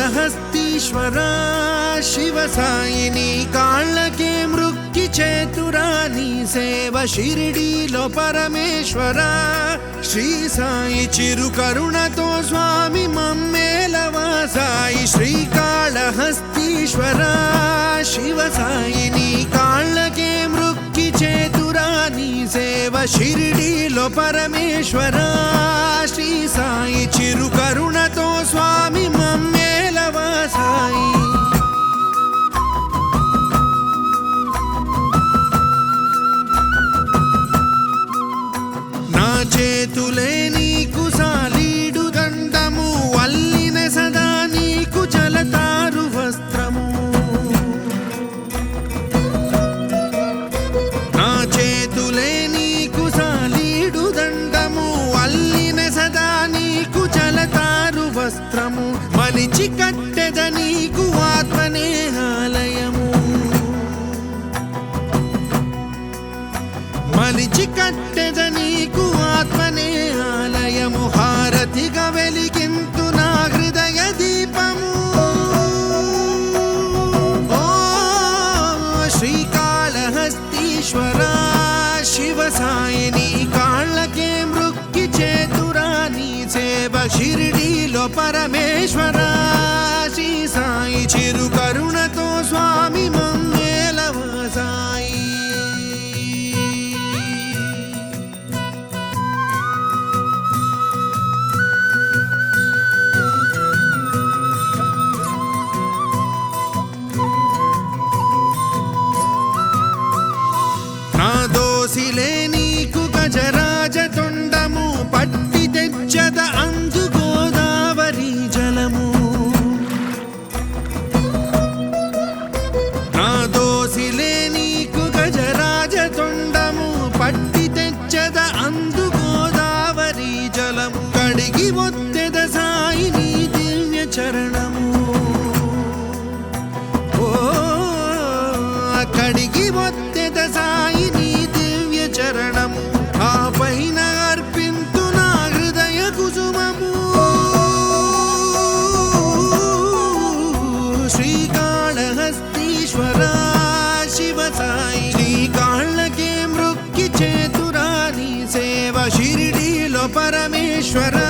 శ్రీకాళహస్తీశ్వరా శివ సాయిని కాళ్ళకే మృక్కి చేతురా నీ సేవ షిరిడీలో పరమేశ్వరా శ్రీ సాయి చిరు కరుణతో స్వామి మమ్మేలవా సాయి శ్రీకాళహస్తీశ్వరా శివ సాయిని కాళ్ళకే మృక్కి చేతురా నీ సేవ షిరిడీలో పరమేశ్వరా శ్రీ సాయి చిరు కరుణతో స్వామి మమ్మేలవా సాయి నా చేతులే నీకు సాలీడు దండము వల్లిన సదా నీకు జలతారు వస్త్రము నా చేతులే నీకు సాలీడు దండము వల్లిన సదా నీకు జలతారు వస్త్రము మలిచి కట్టెద నీకు ఆత్మనేహాలయము మలిచి కట్టెద నీకు ఆత్మనేహాలయము హారతిగా వెలిగింతు నా హృదయ దీపము ఓ శ్రీకాళహస్తీశ్వరా శివ సాయిని కాళ్ళకే మృక్కి చేతురా నీ సేవ షిరిడీలో పరమేశ్వరా శ్రీ సాయి చిరు కరుణతో స్వామి మమ్మేలవా సాయి నా దోసిలే నీకు గజరాజ తొండము పట్టి తెచ్చద అందు గోదావరి జలము నా దోసిలే నీకు గజరాజ తొండము పట్టి తెచ్చద అందు గోదావరి జలము కడిగి ఒత్తెద సాయి నీ దివ్య చరణము ఓ కడిగి ఒత్తెద సాయి నీ దివ్య చరణము ఆ పైన అర్పింతు నా హృదయ కుసుమము శ్రీకాళహస్తీశ్వరా శివ సాయి శ్రీకాళ్ళకే మృక్కి చేతురా నీ సేవ షిరిడీలో పరమేశ్వరా